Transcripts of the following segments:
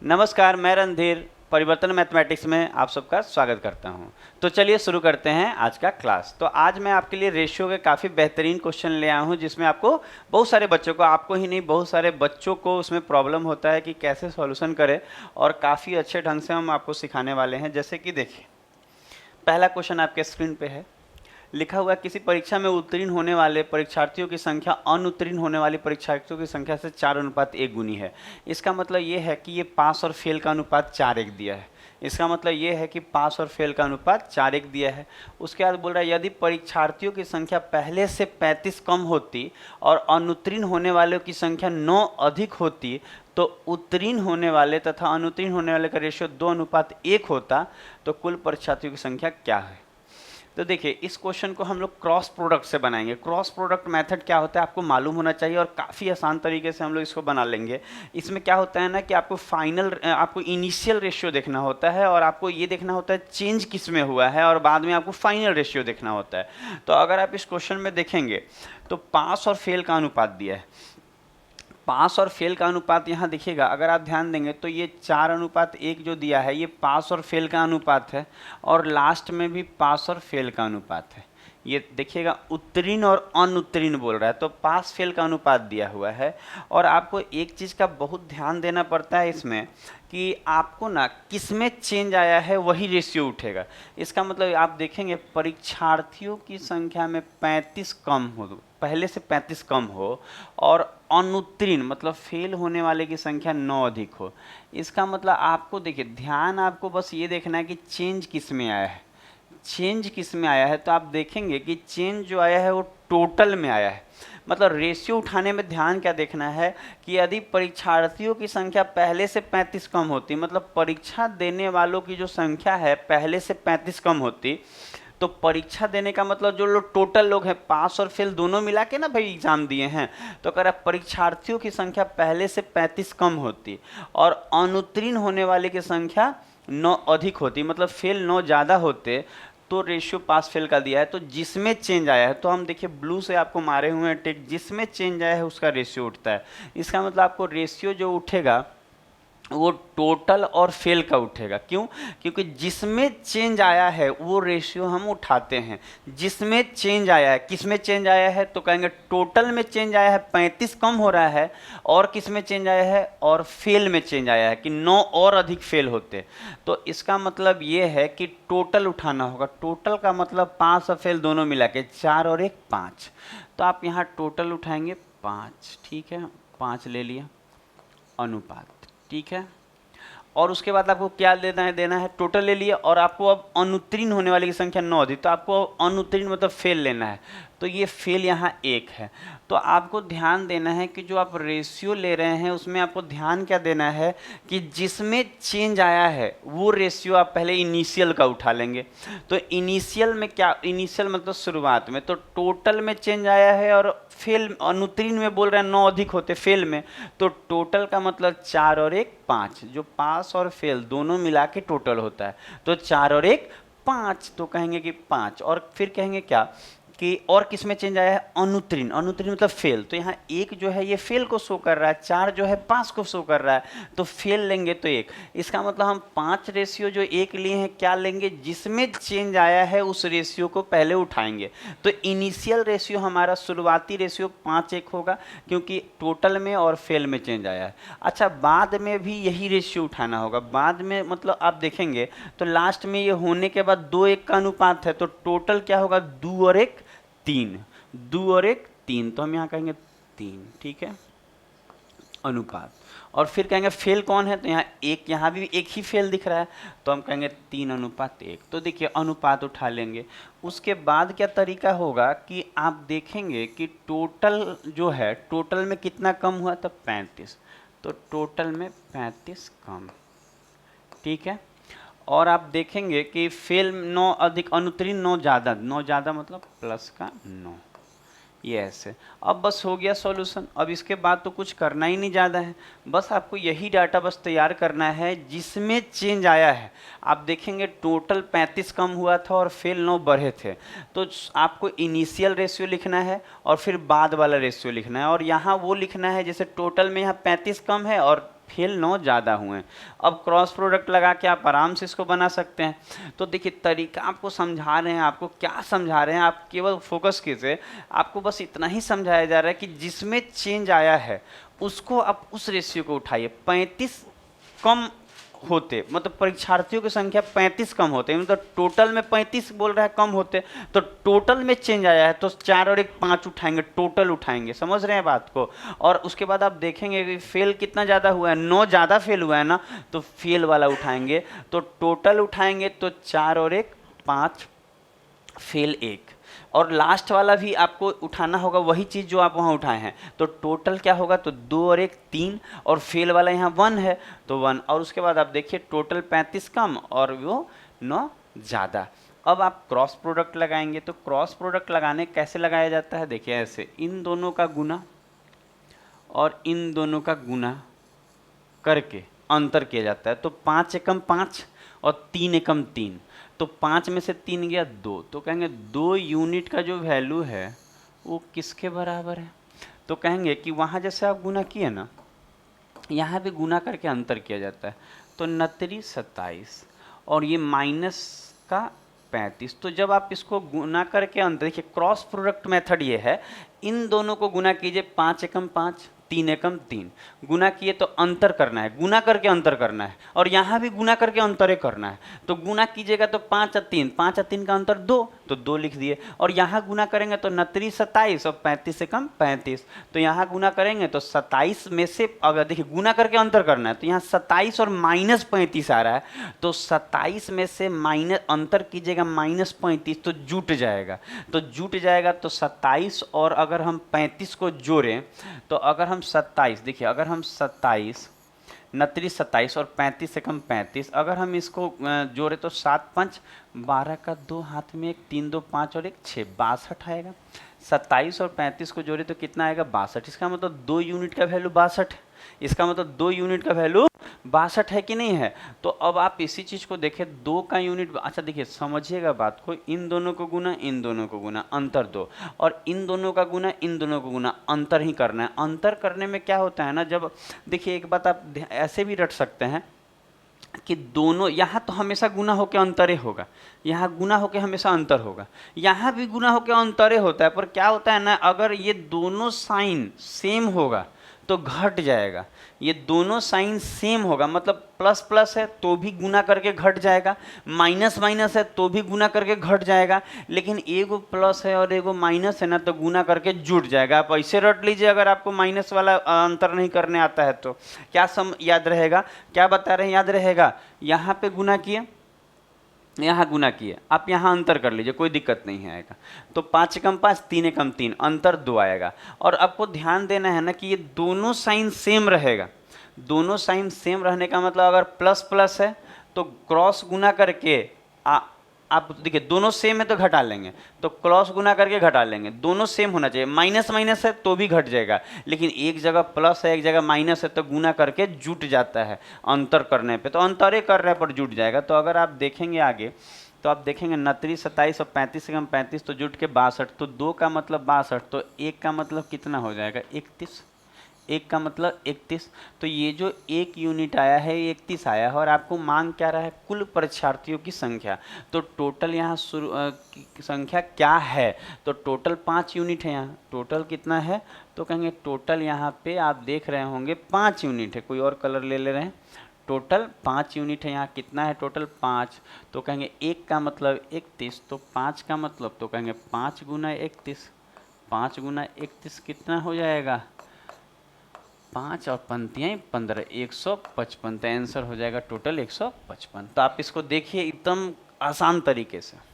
नमस्कार, मैं रणधीर परिवर्तन मैथमेटिक्स में आप सबका स्वागत करता हूं। तो चलिए शुरू करते हैं आज का क्लास। तो आज मैं आपके लिए रेशियो के काफ़ी बेहतरीन क्वेश्चन ले आया हूं, जिसमें आपको बहुत सारे बच्चों को, आपको ही नहीं बहुत सारे बच्चों को उसमें प्रॉब्लम होता है कि कैसे सॉल्यूशन करें, और काफ़ी अच्छे ढंग से हम आपको सिखाने वाले हैं। जैसे कि देखिए, पहला क्वेश्चन आपके स्क्रीन पे है, लिखा हुआ किसी परीक्षा में उत्तीर्ण होने वाले परीक्षार्थियों की संख्या अनुत्तीर्ण होने वाले परीक्षार्थियों की संख्या से 4:1 गुनी है। इसका मतलब ये है कि ये पास और फेल का अनुपात 4:1 दिया है। इसका मतलब ये है कि पास और फेल का अनुपात 4:1 दिया है। उसके बाद बोल रहा है यदि परीक्षार्थियों की संख्या पहले से 35 कम होती और अनुत्तीर्ण होने वालों की संख्या 9 अधिक होती तो उत्तीर्ण होने वाले तथा अनुत्तीर्ण होने वाले का रेशियो 2:1 होता, तो कुल परीक्षार्थियों की संख्या क्या है। तो देखिए, इस क्वेश्चन को हम लोग क्रॉस प्रोडक्ट से बनाएंगे। क्रॉस प्रोडक्ट मेथड क्या होता है आपको मालूम होना चाहिए, और काफ़ी आसान तरीके से हम लोग इसको बना लेंगे। इसमें क्या होता है ना कि आपको इनिशियल रेशियो देखना होता है, और आपको ये देखना होता है चेंज किस में हुआ है, और बाद में आपको फाइनल रेशियो देखना होता है। तो अगर आप इस क्वेश्चन में देखेंगे तो पास और फेल का अनुपात दिया है। पास और फेल का अनुपात यहाँ देखिएगा, अगर आप ध्यान देंगे तो ये 4:1 जो दिया है ये पास और फेल का अनुपात है, और लास्ट में भी पास और फेल का अनुपात है। ये देखिएगा उत्तीर्ण और अनुत्तीर्ण बोल रहा है, तो पास फेल का अनुपात दिया हुआ है। और आपको एक चीज़ का बहुत ध्यान देना पड़ता है इसमें कि आपको ना किस में चेंज आया है वही रेशियो उठेगा। इसका मतलब आप देखेंगे परीक्षार्थियों की संख्या में 35 कम हो, पहले से 35 कम हो, और अनुत्तीर्ण मतलब फेल होने वाले की संख्या 9 अधिक हो। इसका मतलब आपको देखिए, ध्यान आपको बस ये देखना है कि चेंज किस में आया है। चेंज किस में आया है तो आप देखेंगे कि चेंज जो आया है वो टोटल में आया है। मतलब रेशियो उठाने में ध्यान क्या देखना है कि यदि परीक्षार्थियों की संख्या पहले से 35 कम होती, मतलब परीक्षा देने वालों की जो संख्या है पहले से 35 कम होती, तो परीक्षा देने का मतलब जो लोग टोटल लोग हैं, पास और फेल दोनों मिला के ना भाई एग्जाम दिए हैं, तो अगर आप परीक्षार्थियों की संख्या पहले से 35 कम होती और अनुत्तीर्ण होने वाले की संख्या 9 अधिक होती, मतलब फेल 9 ज़्यादा होते, तो रेशियो पास फेल का दिया है। तो जिसमें चेंज आया है, तो हम देखिए ब्लू से आपको मारे हुए हैं टिक, जिसमें चेंज आया है उसका रेशियो उठता है। इसका मतलब आपको रेशियो जो उठेगा वो टोटल और फेल का उठेगा। क्यों? क्योंकि जिसमें चेंज आया है वो रेशियो हम उठाते हैं। जिसमें चेंज आया है, किस में चेंज आया है तो कहेंगे टोटल में चेंज आया है 35 कम हो रहा है, और किस में चेंज आया है, और फेल में चेंज आया है कि 9 और अधिक फेल होते। तो इसका मतलब ये है कि टोटल उठाना होगा। टोटल का मतलब 5 और फेल दोनों मिला के 4 और 1 5। तो आप यहाँ टोटल उठाएंगे 5, ठीक है, 5 ले लिया अनुपात, ठीक है। और उसके बाद आपको क्या देना है टोटल ले लिया, और आपको अब अनुत्तीर्ण होने वाले की संख्या 9 थी, तो आपको अनुत्तीर्ण मतलब फेल लेना है। तो ये फेल यहाँ 1 है। तो आपको ध्यान देना है कि जो आप रेशियो ले रहे हैं उसमें आपको ध्यान क्या देना है कि जिसमें चेंज आया है वो रेशियो आप पहले इनिशियल का उठा लेंगे। तो इनिशियल में क्या, इनिशियल मतलब शुरुआत में, तो टोटल में चेंज आया है, और फेल अनुत्तीर्ण में बोल रहे हैं 9 अधिक होते फेल में, तो टोटल का मतलब 4 और 1 5, जो पास और फेल दोनों मिला के टोटल होता है। तो 4 और 1 5, तो कहेंगे कि 5, और फिर कहेंगे क्या कि और किस में चेंज आया है, अनुत्तीर्ण। अनुत्तीर्ण मतलब फेल, तो यहाँ 1 जो है ये फेल को शो कर रहा है, 4 जो है पास को शो कर रहा है, तो फेल लेंगे तो 1। इसका मतलब हम 5 रेशियो जो 1 लिए हैं क्या लेंगे, जिसमें चेंज आया है उस रेशियो को पहले उठाएंगे। तो इनिशियल रेशियो हमारा शुरुआती रेशियो 5:1 होगा, क्योंकि टोटल में और फेल में चेंज आया है। अच्छा, बाद में भी यही रेशियो उठाना होगा। बाद में मतलब आप देखेंगे तो लास्ट में ये होने के बाद 2:1 का अनुपात है, तो टोटल क्या होगा, 2 और 1 3, 2 और 1 3, तो हम यहाँ कहेंगे 3, ठीक है, अनुपात। और फिर कहेंगे फेल कौन है, तो यहाँ एक, यहाँ भी एक ही फेल दिख रहा है, तो हम कहेंगे 3:1। तो देखिए अनुपात उठा लेंगे। उसके बाद क्या तरीका होगा कि आप देखेंगे कि टोटल जो है, टोटल में कितना कम हुआ, तो 35, तो टोटल में 35 कम, ठीक है। और आप देखेंगे कि फेल 9 अधिक, अनुत्तीर्ण 9 ज़्यादा, 9 ज़्यादा मतलब प्लस का 9, ये ऐसे। अब बस हो गया सॉल्यूशन। अब इसके बाद तो कुछ करना ही नहीं ज़्यादा है, बस आपको यही डाटा बस तैयार करना है जिसमें चेंज आया है। आप देखेंगे टोटल 35 कम हुआ था और फेल 9 बढ़े थे, तो आपको इनिशियल रेशियो लिखना है और फिर बाद वाला रेशियो लिखना है, और यहाँ वो लिखना है जैसे टोटल में यहाँ 35 कम है और फेल 9 ज़्यादा हुए हैं। अब क्रॉस प्रोडक्ट लगा के आप आराम से इसको बना सकते हैं। तो देखिए तरीका आपको समझा रहे हैं, आपको क्या समझा रहे हैं, आप केवल फोकस कीजिए। आपको बस इतना ही समझाया जा रहा है कि जिसमें चेंज आया है उसको आप उस रेशियो को उठाइए। 35 कम होते, मतलब परीक्षार्थियों की संख्या 35 कम होते, मतलब टोटल में 35 बोल रहा है कम होते, तो टोटल में चेंज आया है तो 4 और 1 5 उठाएंगे, टोटल उठाएंगे। समझ रहे हैं बात को? और उसके बाद आप देखेंगे कि फेल कितना ज़्यादा हुआ है, 9 ज़्यादा फेल हुआ है ना, तो फेल वाला उठाएंगे, तो टोटल उठाएंगे तो 4 और 1 5, फेल 1, और लास्ट वाला भी आपको उठाना होगा वही चीज़ जो आप वहाँ उठाए हैं। तो टोटल क्या होगा, तो 2 और 1 3, और फेल वाला यहाँ 1 है तो 1, और उसके बाद आप देखिए टोटल 35 कम और वो 9 ज़्यादा। अब आप क्रॉस प्रोडक्ट लगाएंगे, तो क्रॉस प्रोडक्ट लगाने कैसे लगाया जाता है, देखिए ऐसे, इन दोनों का गुना और इन दोनों का गुना करके अंतर किया जाता है। तो 5 एकम 5 और 3 एकम 3, तो 5 में से 3 गया 2, तो कहेंगे 2 यूनिट का जो वैल्यू है वो किसके बराबर है, तो कहेंगे कि वहाँ जैसे आप गुना किए ना, यहाँ भी गुना करके अंतर किया जाता है। तो 29 27 और ये माइनस का 35, तो जब आप इसको गुना करके अंतर, देखिए क्रॉस प्रोडक्ट मेथड ये है, इन दोनों को गुना कीजिए, 5 एकम 5 3 एकम 3, गुना किए तो अंतर करना है, गुना करके अंतर करना है, और यहाँ भी गुना करके अंतर करना है। तो गुना कीजिएगा तो 5 और 3, 5 और 3 का अंतर 2, तो 2 लिख दिए, और यहाँ गुना करेंगे तो 29 27 और 35 से कम 35, तो यहाँ गुना करेंगे तो 27 में से, अगर देखिए गुना करके अंतर करना है तो यहाँ 27 और माइनस 35 आ रहा है, तो 27 में से माइनस अंतर कीजिएगा -35, तो जुट जाएगा, तो जुट जाएगा तो 27, और अगर हम 35 को जोड़ें तो अगर हम 27, देखिए अगर हम 27 29 27 और 35 से कम 35, अगर हम इसको जोड़े तो 7 5 12 का 2 हाथ में 1 3 2 5 और 1 6 62 आएगा। 27 और 35 को जोड़े तो कितना आएगा, 62। इसका मतलब 2 यूनिट का वैल्यू 62 है, इसका मतलब 2 यूनिट का वैल्यू 62 है कि नहीं है। तो अब आप इसी चीज़ को देखें, 2 का यूनिट, अच्छा देखिए समझिएगा बात को, इन दोनों को गुना इन दोनों को गुना अंतर 2, और इन दोनों का गुना इन दोनों को गुना अंतर ही करना है। अंतर करने में क्या होता है ना, जब देखिए एक बात आप ऐसे भी रट सकते हैं कि दोनों, यहाँ तो हमेशा गुना होकर अंतरे होगा, यहाँ गुना होकर हमेशा अंतर होगा, यहाँ भी गुना होकर अंतरे होता है, पर क्या होता है ना, अगर ये दोनों साइन सेम होगा तो घट जाएगा, ये दोनों साइन सेम होगा, मतलब प्लस प्लस है तो भी गुना करके घट जाएगा, माइनस माइनस है तो भी गुना करके घट जाएगा, लेकिन एगो प्लस है और एगो माइनस है ना, तो गुना करके जुट जाएगा। आप ऐसे रट लीजिए, अगर आपको माइनस वाला अंतर नहीं करने आता है तो क्या याद रहेगा, क्या बता रहे हैं, याद रहेगा, यहाँ पे गुना किए, यहाँ गुना किए, आप यहाँ अंतर कर लीजिए, कोई दिक्कत नहीं आएगा। तो 5 एकम 5 3 एकम 3, अंतर 2 आएगा। और आपको ध्यान देना है ना कि ये दोनों साइन सेम रहेगा, दोनों साइन सेम रहने का मतलब अगर प्लस प्लस है तो क्रॉस गुना करके आप देखिए दोनों सेम है तो घटा लेंगे, तो क्रॉस गुना करके घटा लेंगे, दोनों सेम होना चाहिए। माइनस माइनस है तो भी घट जाएगा, लेकिन एक जगह प्लस है एक जगह माइनस है तो गुना करके जुट जाता है, अंतर करने पे तो अंतरे कर रहे पर जुट जाएगा। तो अगर आप देखेंगे आगे तो आप देखेंगे 29 27 और 35 से कम 35, तो जुट के 62, तो 2 का मतलब 62, तो 1 का मतलब कितना हो जाएगा 31, 1 का मतलब 31, तो ये जो 1 यूनिट आया है 31 आया है। और आपको मांग क्या रहा है, कुल परीक्षार्थियों की संख्या, तो टोटल यहाँ संख्या क्या है, तो टोटल 5 यूनिट है, यहाँ टोटल कितना है, तो कहेंगे टोटल यहाँ पे आप देख रहे होंगे 5 यूनिट है, कोई और कलर ले रहे हैं, टोटल 5 यूनिट है, यहाँ कितना है टोटल 5, तो कहेंगे 1 का मतलब 31, तो 5 का मतलब, तो कहेंगे 5 गुना 31, 5 गुना 31 कितना हो जाएगा 5 और पंक्तियाँ 15, 155, तो आंसर हो जाएगा टोटल 155। तो आप इसको देखिए एकदम आसान तरीके से।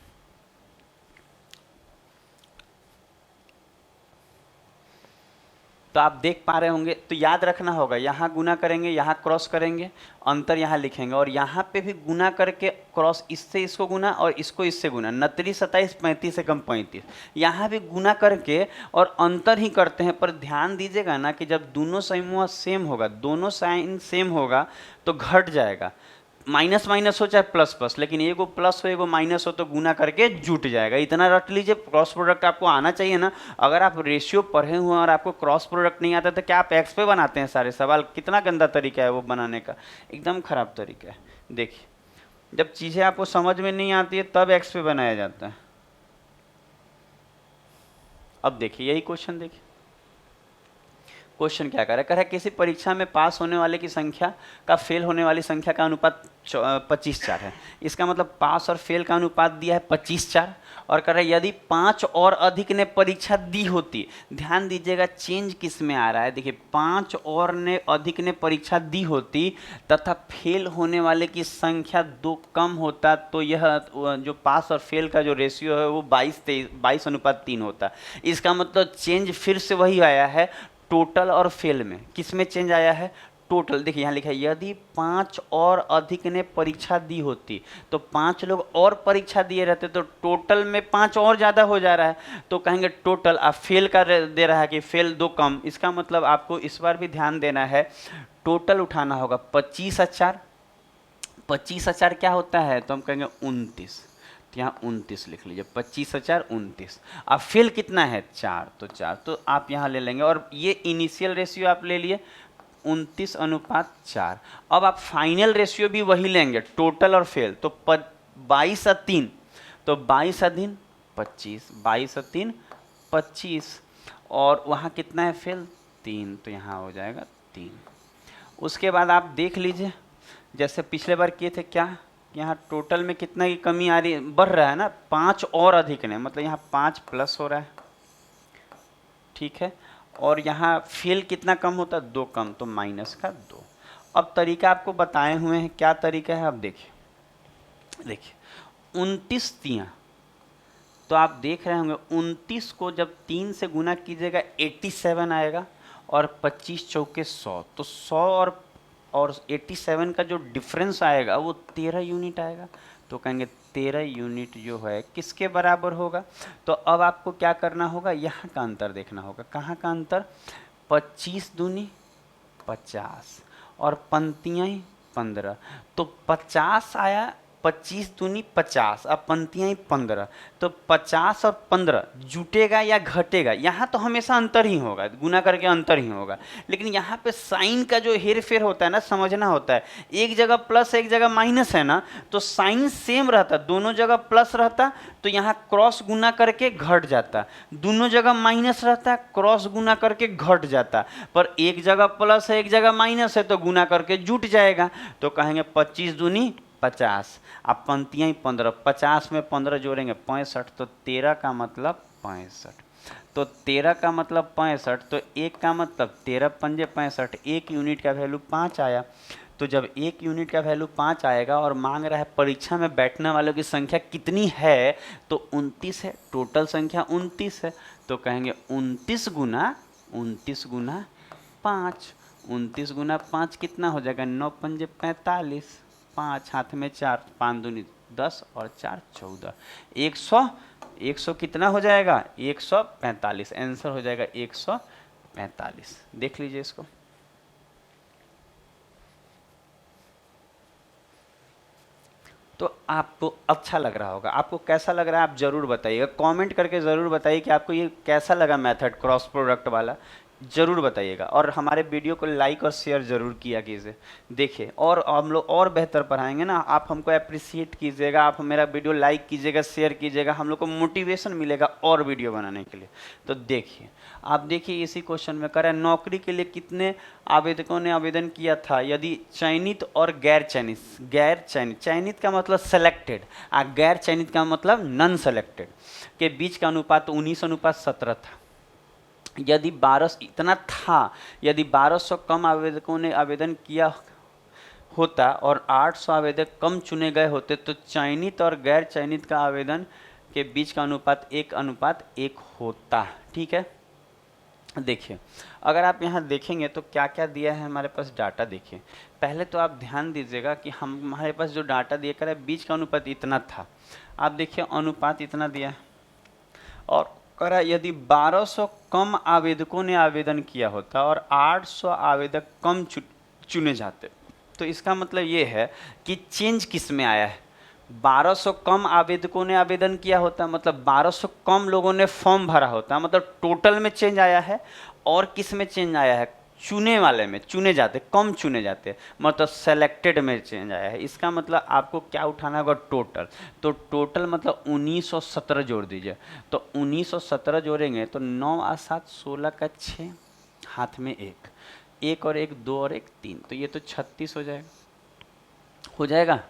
तो आप देख पा रहे होंगे, तो याद रखना होगा, यहाँ गुना करेंगे यहाँ क्रॉस करेंगे, अंतर यहाँ लिखेंगे, और यहाँ पे भी गुना करके क्रॉस, इससे इसको गुना और इसको इससे गुना, 29 27 35 से कम 35, यहाँ भी गुना करके और अंतर ही करते हैं। पर ध्यान दीजिएगा ना कि जब दोनों समूह सेम होगा, दोनों साइन सेम होगा तो घट जाएगा, माइनस माइनस हो चाहे प्लस प्लस, लेकिन एगो प्लस हो एगो माइनस हो तो गुना करके जुट जाएगा। इतना रट लीजिए, क्रॉस प्रोडक्ट आपको आना चाहिए ना। अगर आप रेशियो पढ़े हुए हैं और आपको क्रॉस प्रोडक्ट नहीं आता तो क्या आप एक्स पे बनाते हैं सारे सवाल? कितना गंदा तरीका है वो बनाने का, एकदम खराब तरीका है। देखिए, जब चीज़ें आपको समझ में नहीं आती है तब एक्स पे बनाया जाता है। अब देखिए यही क्वेश्चन, देखिए क्वेश्चन क्या कह रहा है किसी परीक्षा में पास होने वाले की संख्या का फेल होने वाली संख्या का अनुपात 25:4 है। इसका मतलब पास और फेल का अनुपात दिया है 25:4, और कह रहा है यदि 5 और अधिक ने परीक्षा दी होती, ध्यान दीजिएगा चेंज किस में आ रहा है, देखिए 5 और ने अधिक ने परीक्षा दी होती तथा फेल होने वाले की संख्या 2 कम होता, तो यह जो पास और फेल का जो रेशियो है वो 22:3 होता। इसका मतलब चेंज फिर से वही आया है, टोटल और फेल में। किस में चेंज आया है? टोटल। देखिए यहाँ लिखा है यदि 5 और अधिक ने परीक्षा दी होती, तो 5 लोग और परीक्षा दिए रहते तो टोटल में 5 और ज़्यादा हो जा रहा है, तो कहेंगे टोटल। अब फेल का दे रहा है कि फेल 2 कम, इसका मतलब आपको इस बार भी ध्यान देना है, टोटल उठाना होगा 25,000। 25,000 क्या होता है? तो हम कहेंगे 29, तो यहाँ 29 लिख लीजिए, 25,029। अब फेल कितना है? 4, तो 4 तो आप यहाँ ले लेंगे, और ये इनिशियल रेशियो आप ले लिए 29:4। अब आप फाइनल रेशियो भी वही लेंगे, टोटल और फेल, तो 22/3, तो 22/3 25, 22/3 25, और वहाँ कितना है फेल? 3, तो यहाँ हो जाएगा 3। उसके बाद आप देख लीजिए, जैसे पिछले बार किए थे, क्या यहाँ टोटल में कितना की कमी आ रही है? बढ़ रहा है ना, 5 और अधिक ने, मतलब यहाँ 5 प्लस हो रहा है, ठीक है, और यहाँ फेल कितना कम होता है? 2 कम, तो माइनस का 2। अब तरीका आपको बताए हुए हैं, क्या तरीका है? अब देखिए 29 तियाँ, तो आप देख रहे होंगे 29 को जब 3 से गुना कीजिएगा 87 आएगा, और 25 चौके 100, तो 100 और 87 का जो डिफरेंस आएगा वो 13 यूनिट आएगा, तो कहेंगे 13 यूनिट जो है किसके बराबर होगा? तो अब आपको क्या करना होगा? यहाँ का अंतर देखना होगा। कहाँ का अंतर? 25 दूनी 50 और पंक्तियाँ 15, तो 50 आया, 25 दूनी 50, अब पंक्तियाँ 15, तो 50 और 15 जुटेगा या घटेगा? यहाँ तो हमेशा अंतर ही होगा, गुना करके अंतर ही होगा, लेकिन यहाँ पे साइन का जो हेर फेर होता है ना, समझना होता है। एक जगह प्लस एक जगह माइनस है ना, तो साइन सेम रहता, दोनों जगह प्लस रहता तो यहाँ क्रॉस गुना करके घट जाता, दोनों जगह माइनस रहता क्रॉस गुना करके घट जाता, पर एक जगह प्लस है एक जगह माइनस है तो गुना करके जुट जाएगा, तो कहेंगे 25 दूनी 50, अब पंक्तियाँ 15, 50 में 15 जोड़ेंगे 65, तो 13 का मतलब 65, तो 13 का मतलब 65, तो 1 का मतलब 13 पंजे 65, 1 यूनिट का वैल्यू 5 आया। तो जब 1 यूनिट का वैल्यू 5 आएगा और मांग रहा है परीक्षा में बैठने वालों की संख्या कितनी है, तो 29 है, टोटल संख्या 29 है, तो कहेंगे 29 गुना 5, 29 गुना 5 कितना हो जाएगा? 9 पंजे 45, 5 हाथ में 4, 5 दूनी 10 और 4 14, 100 कितना हो जाएगा? 145, आंसर हो जाएगा 145। देख लीजिए इसको। तो आपको अच्छा लग रहा होगा, आपको कैसा लग रहा है आप जरूर बताइएगा, कमेंट करके ज़रूर बताइए कि आपको ये कैसा लगा मेथड क्रॉस प्रोडक्ट वाला, ज़रूर बताइएगा। और हमारे वीडियो को लाइक और शेयर ज़रूर किया कीजिए। देखिए, और हम लोग और बेहतर पढ़ाएंगे ना, आप हमको अप्रिसिएट कीजिएगा, आप मेरा वीडियो लाइक कीजिएगा, शेयर कीजिएगा, हम लोग को मोटिवेशन मिलेगा और वीडियो बनाने के लिए। तो देखिए, आप देखिए इसी क्वेश्चन में करें, नौकरी के लिए कितने आवेदकों ने आवेदन किया था यदि चयनित और गैर चयनित, चयनित का मतलब सेलेक्टेड, गैर चयनित का मतलब नॉन सेलेक्टेड के बीच का अनुपात 19:17 था। यदि 1200 इतना था, यदि 1200 कम आवेदकों ने आवेदन किया होता और 800 आवेदक कम चुने गए होते, तो चयनित और गैर चयनित का आवेदन के बीच का अनुपात 1:1 होता। ठीक है, देखिए अगर आप यहाँ देखेंगे तो क्या क्या दिया है हमारे पास डाटा। देखिए पहले तो आप ध्यान दीजिएगा कि हमारे पास जो डाटा दिया कर है बीच का अनुपात इतना था, आप देखिए अनुपात इतना दिया है, और करा यदि 1200 कम आवेदकों ने आवेदन किया होता और 800 आवेदक कम चुने जाते, तो इसका मतलब ये है कि चेंज किस में आया है, 1200 कम आवेदकों ने आवेदन किया होता है, मतलब 1200 कम लोगों ने फॉर्म भरा होता है, मतलब टोटल में चेंज आया है। और किस में चेंज आया है, चुने वाले में, चुने जाते, कम चुने जाते, मतलब सेलेक्टेड में चेंज आया है। इसका मतलब आपको क्या उठाना होगा, टोटल। तो टोटल मतलब 1917 जोड़ दीजिए, तो 1917 जोड़ेंगे तो 9 और 7 16 का 6, हाथ में एक और एक 2 और एक 3, तो ये तो 36 हो जाएगा, हो जाएगा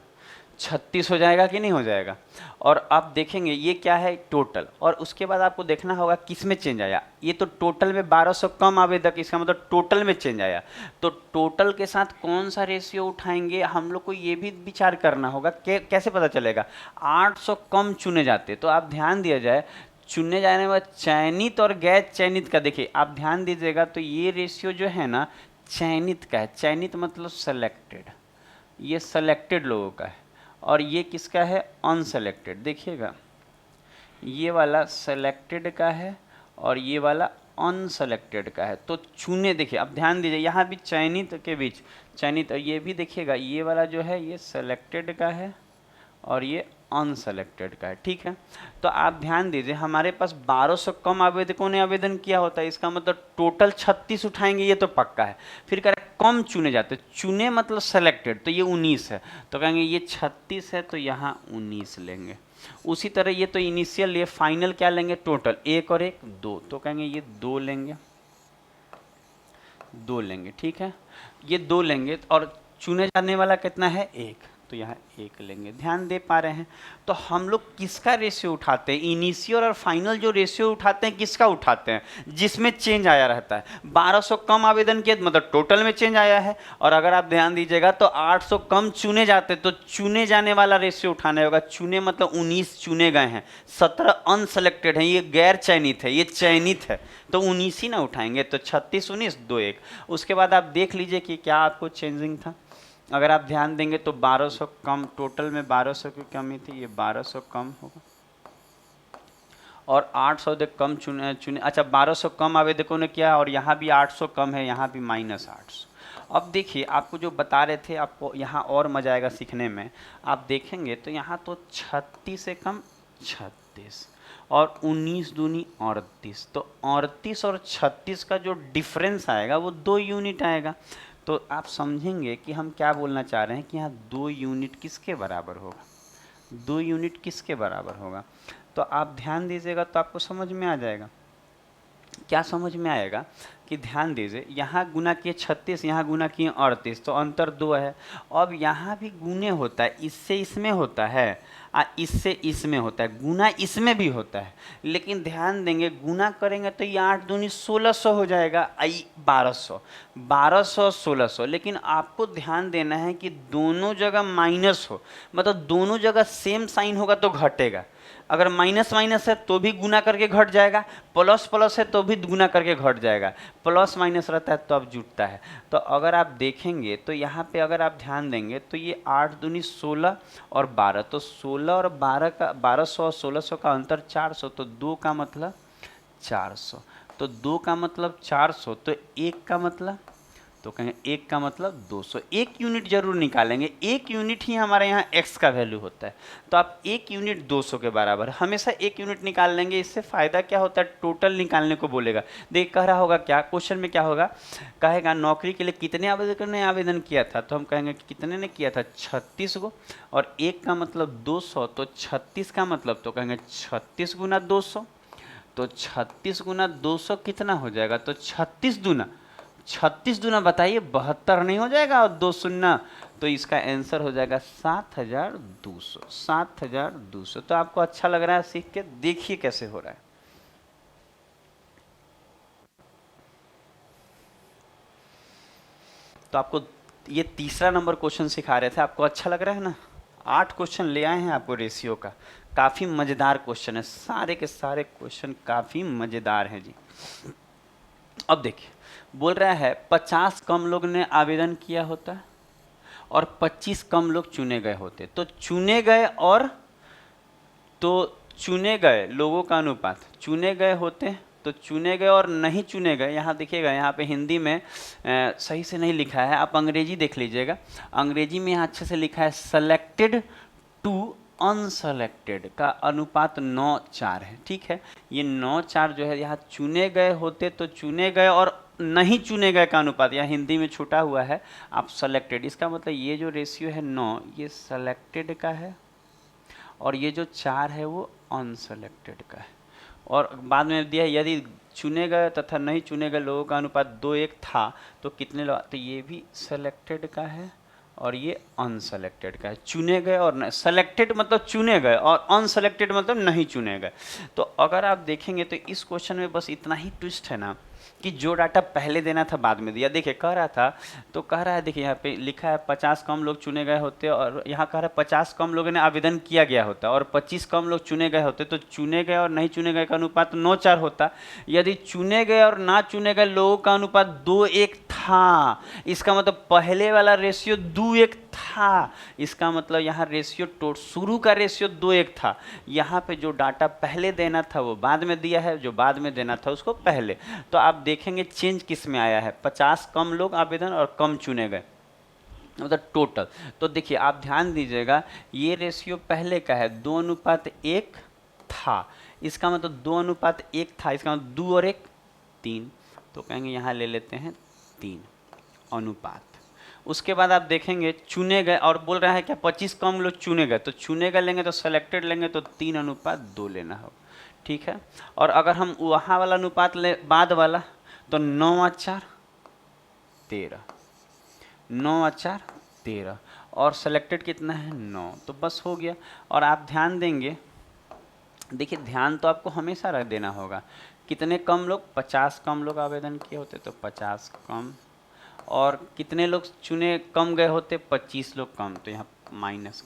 36 हो जाएगा कि नहीं हो जाएगा। और आप देखेंगे ये क्या है, टोटल। और उसके बाद आपको देखना होगा किस में चेंज आया, ये तो टोटल में 1200 कम आवेदक, इसका मतलब टोटल में चेंज आया। तो टोटल के साथ कौन सा रेशियो उठाएंगे, हम लोग को ये भी विचार करना होगा। कैसे पता चलेगा, 800 कम चुने जाते, तो आप ध्यान दिया जाए चुने जाने वाला चयनित और गैर चयनित का, देखिए आप ध्यान दीजिएगा, तो ये रेशियो जो है ना चयनित का है, चयनित मतलब सेलेक्टेड, ये सेलेक्टेड लोगों का है। और ये किसका है, अनसेलेक्टेड। देखिएगा ये वाला सेलेक्टेड का है और ये वाला अनसेलेक्टेड का है। तो चुने, देखिए आप ध्यान दीजिए यहाँ भी चयनित के बीच, चयनित, और ये भी देखिएगा ये वाला जो है ये सेलेक्टेड का है और ये अनसेलेक्टेड का है, ठीक है। तो आप ध्यान दीजिए हमारे पास 1200 कम आवेदकों ने आवेदन किया होता है, इसका मतलब टोटल 36 उठाएंगे, ये तो पक्का है। फिर कह रहे कम चुने जाते, चुने मतलब सेलेक्टेड, तो ये 19 है, तो कहेंगे ये 36 है तो यहाँ 19 लेंगे। उसी तरह ये तो इनिशियल, ये फाइनल क्या लेंगे, टोटल, एक और एक 2, तो कहेंगे ये 2 लेंगे, 2 लेंगे, ठीक है, ये 2 लेंगे। और चुने जाने वाला कितना है, 1, तो यहाँ 1 लेंगे। ध्यान दे पा रहे हैं। तो हम लोग किसका रेशियो उठाते हैं, इनिशियल और फाइनल जो रेशियो उठाते हैं किसका उठाते हैं, जिसमें चेंज आया रहता है। 1200 कम आवेदन किए मतलब टोटल में चेंज आया है। और अगर आप ध्यान दीजिएगा तो 800 कम चुने जाते, तो चुने जाने वाला रेशियो उठाना होगा। चुने मतलब 19 चुने गए हैं, 17 अनसेलेक्टेड हैं, ये गैर चयनित है, ये चयनित है, तो 19 ही ना उठाएंगे। तो 36 19 2 1। उसके बाद आप देख लीजिए कि क्या आपको चेंजिंग था। अगर आप ध्यान देंगे तो 1200 कम, टोटल में 1200 की कमी थी, ये 1200 कम होगा और 800 कम चुने, अच्छा 1200 कम आवेदकों ने किया और यहाँ भी 800 कम है, यहाँ भी -800। अब देखिए आपको जो बता रहे थे, आपको यहाँ और मजा आएगा सीखने में। आप देखेंगे तो यहाँ तो 36 से कम 36 और 19 दूनी 38, तो 38 और 36 का जो डिफरेंस आएगा वो 2 यूनिट आएगा। तो आप समझेंगे कि हम क्या बोलना चाह रहे हैं कि यहाँ 2 यूनिट किसके बराबर होगा, 2 यूनिट किसके बराबर होगा। तो आप ध्यान दीजिएगा तो आपको समझ में आ जाएगा। क्या समझ में आएगा कि ध्यान दीजिए, यहाँ गुना किए 36, यहाँ गुना किए 38, तो अंतर 2 है। अब यहाँ भी गुने होता है, इससे इसमें होता है, इससे इसमें होता है, गुना इसमें भी होता है। लेकिन ध्यान देंगे गुना करेंगे तो ये 8 दूनी 1600 हो जाएगा, 1200, 1200 1600। लेकिन आपको ध्यान देना है कि दोनों जगह माइनस हो, मतलब दोनों जगह सेम साइन होगा तो घटेगा। अगर माइनस माइनस है तो भी गुना करके घट जाएगा, प्लस प्लस है तो भी गुना करके घट जाएगा, प्लस माइनस रहता है तो अब जुटता है। तो अगर आप देखेंगे तो यहाँ पे अगर आप ध्यान देंगे तो ये 8 दूनी 16 और 12, तो 16 और 12 का 1200 और 1600 का अंतर 400, तो 2 का मतलब 400, तो 2 का मतलब 400, तो 1 का मतलब, तो कहें 1 का मतलब 200। 1 यूनिट जरूर निकालेंगे, 1 यूनिट ही हमारे यहाँ x का वैल्यू होता है, तो आप 1 यूनिट 200 के बराबर, हमेशा 1 यूनिट निकाल लेंगे। इससे फ़ायदा क्या होता है, टोटल निकालने को बोलेगा। देख कह रहा होगा क्या, क्वेश्चन में क्या होगा, कहेगा नौकरी के लिए कितने आवेदकों ने आवेदन किया था, तो हम कहेंगे कि कितने ने किया था, 36 गो, और 1 का मतलब 200, तो 36 का मतलब, तो कहेंगे 36 गुना 200, तो 36 गुना 200 कितना हो जाएगा, तो 36 दूना बताइए 72 नहीं हो जाएगा, और 2 शून्य, तो इसका आंसर हो जाएगा 7200, 7200। तो आपको अच्छा लग रहा है सीख के, देखिए कैसे हो रहा है। तो आपको ये तीसरा नंबर क्वेश्चन सिखा रहे थे, आपको अच्छा लग रहा है ना। 8 क्वेश्चन ले आए हैं आपको रेशियो का, काफी मजेदार क्वेश्चन है, सारे के सारे क्वेश्चन काफी मजेदार हैं जी। अब देखिए बोल रहा है 50 कम लोग ने आवेदन किया होता है और 25 कम लोग चुने गए होते, तो चुने गए लोगों का अनुपात, चुने गए होते तो चुने गए और नहीं चुने गए, यहाँ देखिएगा, यहाँ पे हिंदी में सही से नहीं लिखा है, आप अंग्रेजी देख लीजिएगा। अंग्रेजी में यहाँ अच्छे से लिखा है सेलेक्टेड टू अनसेलेक्टेड का अनुपात 9:4 है। ठीक है, ये 9:4 जो है, यहाँ चुने गए होते तो चुने गए और नहीं चुने गए का अनुपात, यहाँ हिंदी में छूटा हुआ है आप सेलेक्टेड, इसका मतलब ये जो रेशियो है 9, ये सेलेक्टेड का है और ये जो 4 है वो अनसेलेक्टेड का है। और बाद में दिया है यदि चुने गए तथा नहीं चुने गए लोगों का अनुपात 2:1 था तो कितने लोग, तो ये भी सेलेक्टेड का है और ये अनसेलेक्टेड का है। चुने गए और सेलेक्टेड मतलब चुने गए और अनसेलेक्टेड मतलब नहीं चुने गए। तो अगर आप देखेंगे तो इस क्वेश्चन में बस इतना ही ट्विस्ट है ना कि जो डाटा पहले देना था बाद में दिया। देखिए कह रहा था, तो कह रहा है, देखिए यहाँ पे लिखा है 50 कम लोग चुने गए होते, और यहाँ कह रहा है 50 कम लोगों ने आवेदन किया गया होता और 25 कम लोग चुने गए होते, तो चुने गए और नहीं चुने गए का अनुपात 9:4 होता। यदि चुने गए और ना चुने गए लोगों का अनुपात 2:1 था, इसका मतलब पहले वाला रेशियो 2:1 था, इसका मतलब यहाँ रेशियो शुरू का रेशियो 2:1 था। यहाँ पे जो डाटा पहले देना था वो बाद में दिया है, जो बाद में देना था उसको पहले। तो आप देखेंगे चेंज किस में आया है, 50 कम लोग आवेदन और कम चुने गए, मतलब टोटल। तो देखिए आप ध्यान दीजिएगा, ये रेशियो पहले का है 2:1 था, इसका मतलब 2:1 था, इसका मतलब 2 और 1 3, तो कहेंगे यहाँ ले लेते हैं 3 अनुपात। उसके बाद आप देखेंगे चुने गए और बोल रहा है क्या 25 कम लोग चुने गए, तो चुने गए लेंगे तो सेलेक्टेड लेंगे तो 3:2 लेना होगा। ठीक है, और अगर हम वहाँ वाला अनुपात ले बाद वाला तो 9:4 13, 9:4 13 और सेलेक्टेड कितना है 9, तो बस हो गया। और आप ध्यान देंगे, देखिए ध्यान तो आपको हमेशा रख देना होगा, कितने कम लोग, 50 कम लोग आवेदन किए होते तो 50 कम, और कितने लोग चुने कम गए होते 25 लोग कम, तो यहाँ माइनस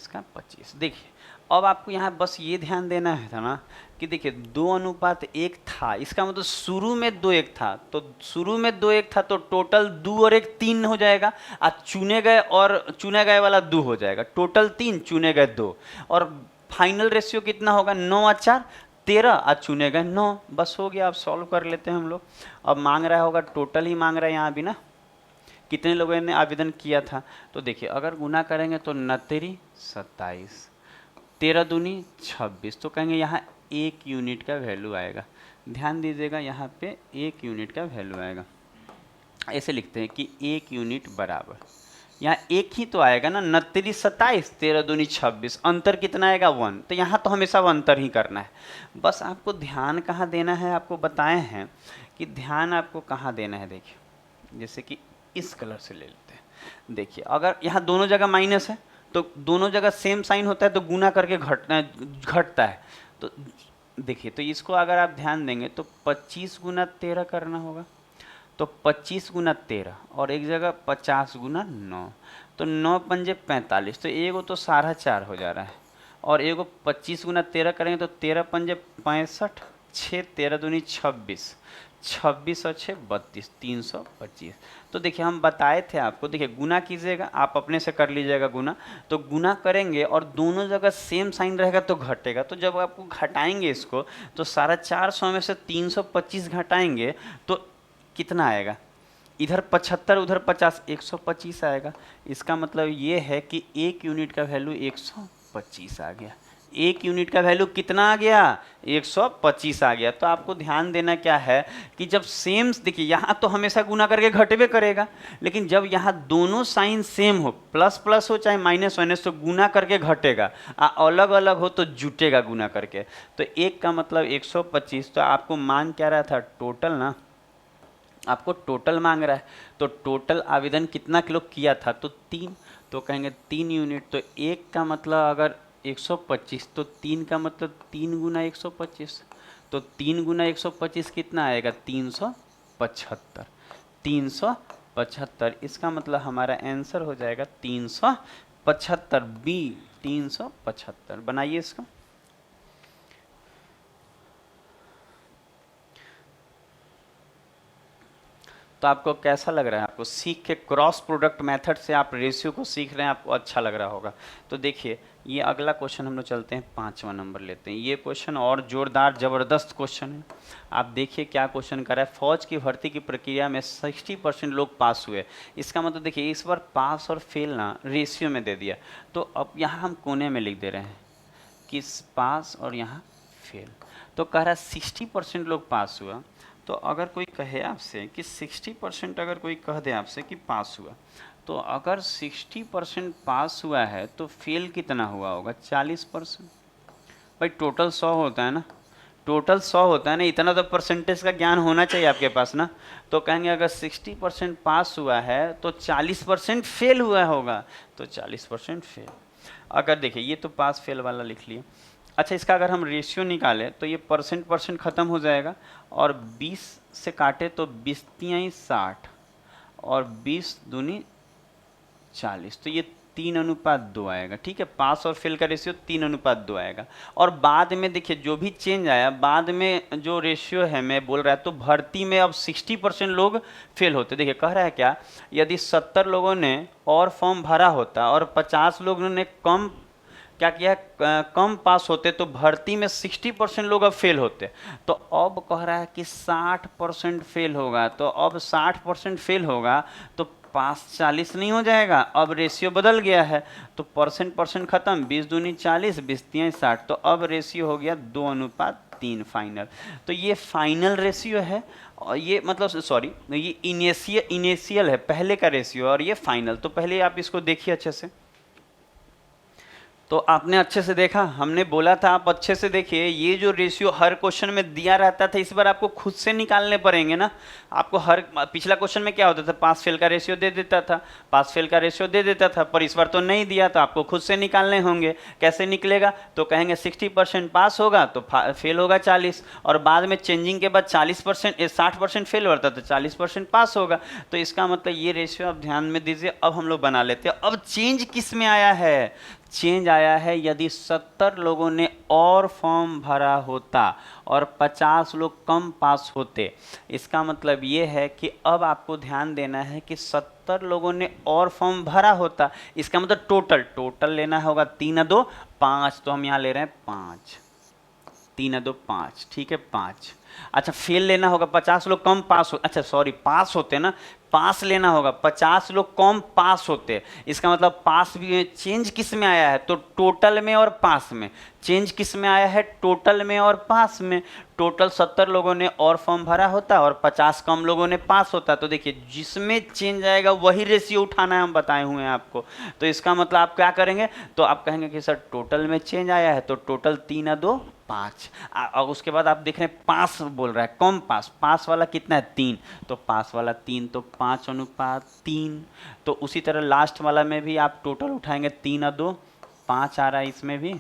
का 25। देखिए अब आपको यहाँ बस ये ध्यान देना है था ना कि देखिए 2:1 था, इसका मतलब शुरू में 2:1 था, तो शुरू में 2:1 था तो टोटल 2 और 1 3 हो जाएगा, आज चुने गए और चुने गए वाला 2 हो जाएगा, टोटल 3 चुने गए 2, और फाइनल रेशियो कितना होगा 9:4 13, आज चुने गए 9, बस हो गया। अब सॉल्व कर लेते हैं हम लोग। अब मांग रहा होगा, टोटल ही मांग रहा है यहाँ भी ना, कितने लोगों ने आवेदन किया था, तो देखिए अगर गुना करेंगे तो 29 27, 13 दूनी 26, तो कहेंगे यहाँ 1 यूनिट का वैल्यू आएगा। ध्यान दीजिएगा यहाँ पे 1 यूनिट का वैल्यू आएगा, ऐसे लिखते हैं कि 1 यूनिट बराबर, यहाँ एक ही तो आएगा ना, 29 27, 13 दूनी 26, अंतर कितना आएगा 1, तो यहाँ तो हमेशा अंतर ही करना है। बस आपको ध्यान कहाँ देना है, आपको बताए हैं कि ध्यान आपको कहाँ देना है। देखिए जैसे कि इस कलर से ले लेते हैं, देखिए अगर यहाँ दोनों जगह माइनस है तो दोनों जगह सेम साइन होता है तो गुना करके घटता है, तो देखिए तो इसको अगर आप ध्यान देंगे तो 25 गुना 13 करना होगा, तो 25 गुना 13 और एक जगह 50 गुना 9, तो 9 पंजे 45, तो एगो तो 4.5 हो जा रहा है, और एगो 25 गुना 13 करेंगे तो 13 पंजे 65, 6 13 दूनी 26, 26 और 6 32, 325। तो देखिए हम बताए थे आपको, देखिए गुना कीजिएगा, आप अपने से कर लीजिएगा गुना, तो गुना करेंगे और दोनों जगह सेम साइन रहेगा तो घटेगा, तो जब आपको घटाएंगे इसको तो 450 में से 325 घटाएंगे तो कितना आएगा, इधर 75 उधर 50, 125 आएगा। इसका मतलब ये है कि 1 यूनिट का वैल्यू 125 आ गया। 1 यूनिट का वैल्यू कितना आ गया, 125 आ गया। तो आपको ध्यान देना क्या है कि जब सेम, देखिए यहाँ तो हमेशा गुना करके घटवे करेगा, लेकिन जब यहाँ दोनों साइन सेम हो, प्लस प्लस हो चाहे माइनस माइनस, तो गुना करके घटेगा, अलग अलग हो तो जुटेगा गुना करके। तो 1 का मतलब 125, तो आपको मान क्या रहा था, टोटल ना, आपको टोटल मांग रहा है, तो टोटल आवेदन कितना किलो किया था, तो 3, तो कहेंगे 3 यूनिट, तो 1 का मतलब अगर 125, तो 3 का मतलब 3 गुना 125, तो 3 गुना 125 कितना आएगा, 375, 375। इसका मतलब हमारा आंसर हो जाएगा 375, बी 375। बनाइए इसका। तो आपको कैसा लग रहा है? आपको सीख के क्रॉस प्रोडक्ट मेथड से आप रेशियो को सीख रहे हैं, आपको अच्छा लग रहा होगा। तो देखिए ये अगला क्वेश्चन हम लोग चलते हैं, 5वां नंबर लेते हैं। ये क्वेश्चन और जोरदार ज़बरदस्त क्वेश्चन है। आप देखिए क्या क्वेश्चन कर रहा है। फौज की भर्ती की प्रक्रिया में 60% लोग पास हुए। इसका मतलब देखिए इस बार पास और फेल ना रेशियो में दे दिया। तो अब यहाँ हम कोने में लिख दे रहे हैं कि पास और यहाँ फेल। तो कह रहा है 60% लोग पास हुआ। तो अगर कोई कहे आपसे कि 60% अगर कोई कह दे आपसे कि पास हुआ, तो अगर 60% पास हुआ है तो फेल कितना हुआ होगा? 40%। भाई टोटल 100 होता है ना, टोटल 100 होता है ना, इतना तो परसेंटेज का ज्ञान होना चाहिए आपके पास ना। तो कहेंगे अगर 60% पास हुआ है तो 40% फेल हुआ होगा, तो 40% फेल। अगर देखिए ये तो पास फेल वाला लिख लिए। अच्छा इसका अगर हम रेशियो निकालें तो ये परसेंट ख़त्म हो जाएगा और 20 से काटे तो 20 तियाई 60 और 20 दूनी 40, तो ये 3:2 आएगा। ठीक है, पास और फेल का रेशियो 3:2 आएगा। और बाद में देखिए जो भी चेंज आया, बाद में जो रेशियो है मैं बोल रहा है, तो भर्ती में अब 60% लोग फेल होते। देखिए कह रहा है क्या, यदि 70 लोगों ने और फॉर्म भरा होता और 50 लोगों ने कम क्या किया, कम पास होते, तो भर्ती में 60% लोग अब फेल होते। तो अब कह रहा है कि 60% फेल होगा। तो अब 60% फेल होगा तो पास 40 नहीं हो जाएगा, अब रेशियो बदल गया है। तो परसेंट खत्म, 20 दूनी 40, 20 तियाई 60। तो अब रेशियो हो गया 2:3 फाइनल। तो ये फाइनल रेशियो है और ये मतलब सॉरी ये इनिशियल है, पहले का रेशियो, और ये फाइनल। तो पहले आप इसको देखिए अच्छे से। तो आपने अच्छे से देखा, हमने बोला था आप अच्छे से देखिए। ये जो रेशियो हर क्वेश्चन में दिया रहता था, इस बार आपको खुद से निकालने पड़ेंगे ना। आपको हर पिछला क्वेश्चन में क्या होता था, पास फेल का रेशियो दे देता था, पास फेल का रेशियो दे देता था, पर इस बार तो नहीं दिया, तो आपको खुद से निकालने होंगे। कैसे निकलेगा, तो कहेंगे 60% पास होगा तो फेल होगा 40, और बाद में चेंजिंग के बाद 60% फेल होता तो 40% पास होगा। तो इसका मतलब ये रेशियो आप ध्यान में दीजिए। अब हम लोग बना लेते हैं। अब चेंज किस में आया है, चेंज आया है यदि 70 लोगों ने और फॉर्म भरा होता और 50 लोग कम पास होते। इसका मतलब ये है कि अब आपको ध्यान देना है कि 70 लोगों ने और फॉर्म भरा होता, इसका मतलब टोटल लेना होगा 3:2 5। तो हम यहाँ ले रहे हैं 5, 3:2 5, ठीक है 5। अच्छा फेल लेना होगा, 50 लोग कम पास हो, अच्छा सॉरी पास होते ना, पास लेना होगा, 50 लोग कम पास होते। इसका मतलब पास भी चेंज किस में आया है, तो टोटल में और पास में। चेंज किस में आया है, टोटल में और पास में। टोटल 70 लोगों ने और फॉर्म भरा होता और 50 कम लोगों ने पास होता। तो देखिए जिसमें चेंज आएगा वही रेशियो उठाना है, हम बताए हुए हैं आपको। तो इसका मतलब आप क्या करेंगे, तो आप कहेंगे कि सर टोटल में चेंज आया है तो टोटल 3:2 5। और उसके बाद आप देख रहे हैं पास बोल रहा है, कम पास, पास वाला कितना है 3, तो पास वाला 3, तो 5:3। तो उसी तरह लास्ट वाला में भी आप टोटल उठाएंगे, 3:2 5 आ रहा है इसमें भी,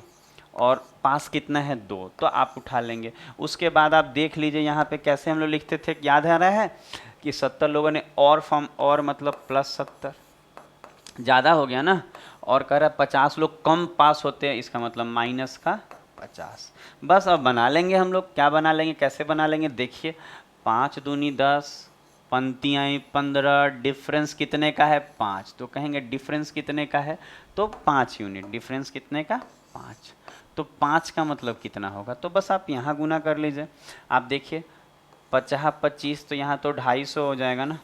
और पास कितना है 2, तो आप उठा लेंगे। उसके बाद आप देख लीजिए यहाँ पे कैसे हम लोग लिखते थे, याद आ रहा है कि 70 लोगों ने और फॉर्म, और मतलब +70 ज़्यादा हो गया ना, और कह रहा है 50 लोग कम पास होते हैं, इसका मतलब -50। बस अब बना लेंगे हम लोग। क्या बना लेंगे, कैसे बना लेंगे, देखिए 5 दूनी 10, पंक्तियाँ 15, डिफरेंस कितने का है 5। तो कहेंगे डिफरेंस कितने का है, तो 5 यूनिट। डिफरेंस कितने का 5, तो 5 का मतलब कितना होगा, तो बस आप यहाँ गुना कर लीजिए। आप देखिए 50 25, तो यहाँ तो 250 हो जाएगा ना,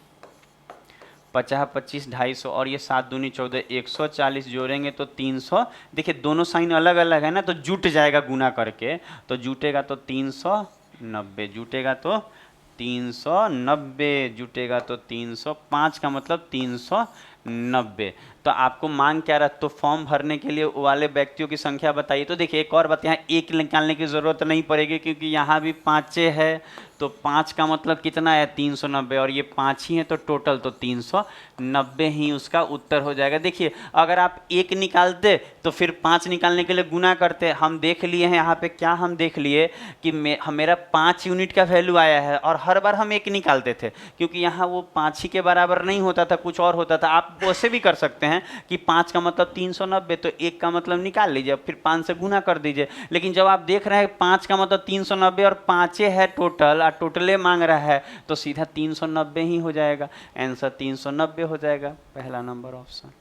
50 25 250, और ये 7 दूनी 14, 140 जोड़ेंगे तो 300। देखिए दोनों साइन अलग अलग है ना, तो जुट जाएगा गुना करके, तो जुटेगा तो 390, जुटेगा तो 390, जुटेगा तो 305 का मतलब 390। तो आपको मांग क्या रहा, तो फॉर्म भरने के लिए वाले व्यक्तियों की संख्या बताइए। तो देखिए एक और बात, यहाँ एक निकालने की ज़रूरत नहीं पड़ेगी क्योंकि यहाँ भी 5 है, तो 5 का मतलब कितना है 390, और ये 5 ही है तो टोटल तो 390 ही उसका उत्तर हो जाएगा। देखिए अगर आप एक निकालते तो फिर 5 निकालने के लिए गुना करते। हम देख लिए हैं यहाँ पे, क्या हम देख लिए कि मेरा 5 यूनिट का वैल्यू आया है, और हर बार हम एक निकालते थे क्योंकि यहाँ वो 5 ही के बराबर नहीं होता था, कुछ और होता था। आप वैसे भी कर सकते हैं कि 5 का मतलब 390, तो 1 का मतलब निकाल लीजिए, फिर 5 से गुना कर दीजिए। लेकिन जब आप देख रहे हैं 5 का मतलब 390 और 5 है टोटल, टोटले मांग रहा है तो सीधा 390 ही हो जाएगा, आंसर 390 हो जाएगा, पहला नंबर ऑप्शन।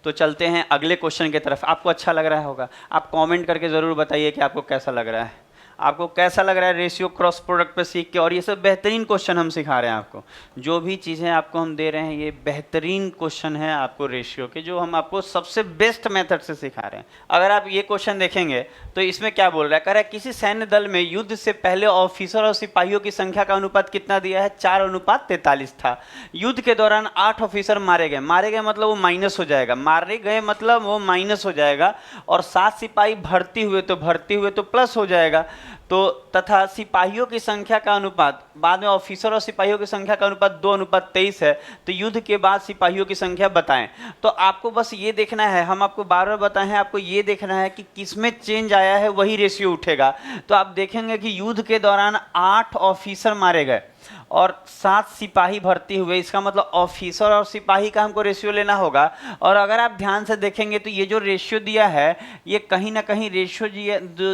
तो चलते हैं अगले क्वेश्चन की तरफ। आपको अच्छा लग रहा होगा, आप कमेंट करके ज़रूर बताइए कि आपको कैसा लग रहा है, आपको कैसा लग रहा है रेशियो क्रॉस प्रोडक्ट पे सीख के। और ये सब बेहतरीन क्वेश्चन हम सिखा रहे हैं आपको, जो भी चीज़ें आपको हम दे रहे हैं ये बेहतरीन क्वेश्चन है आपको रेशियो के, जो हम आपको सबसे बेस्ट मेथड से सिखा रहे हैं। अगर आप ये क्वेश्चन देखेंगे तो इसमें क्या बोल रहा है, कह रहा है किसी सैन्य दल में युद्ध से पहले ऑफिसर और सिपाहियों की संख्या का अनुपात कितना दिया है, 4:43 था। युद्ध के दौरान 8 ऑफिसर मारे गए, मारे गए मतलब वो माइनस हो जाएगा, मारे गए मतलब वो माइनस हो जाएगा, और 7 सिपाही भर्ती हुए तो प्लस हो जाएगा। तो तथा सिपाहियों की संख्या का अनुपात, बाद में ऑफिसर और सिपाहियों की संख्या का अनुपात 2:23 है, तो युद्ध के बाद सिपाहियों की संख्या बताएं। तो आपको बस ये देखना है, हम आपको बार बार बताए हैं, आपको ये देखना है कि किसमें चेंज आया है वही रेशियो उठेगा। तो आप देखेंगे कि युद्ध के दौरान 8 ऑफिसर मारे गए और 7 सिपाही भर्ती हुए, इसका मतलब ऑफिसर और सिपाही का हमको रेशियो लेना होगा। और अगर आप ध्यान से देखेंगे तो ये जो रेशियो दिया है ये कहीं ना कहीं रेशियो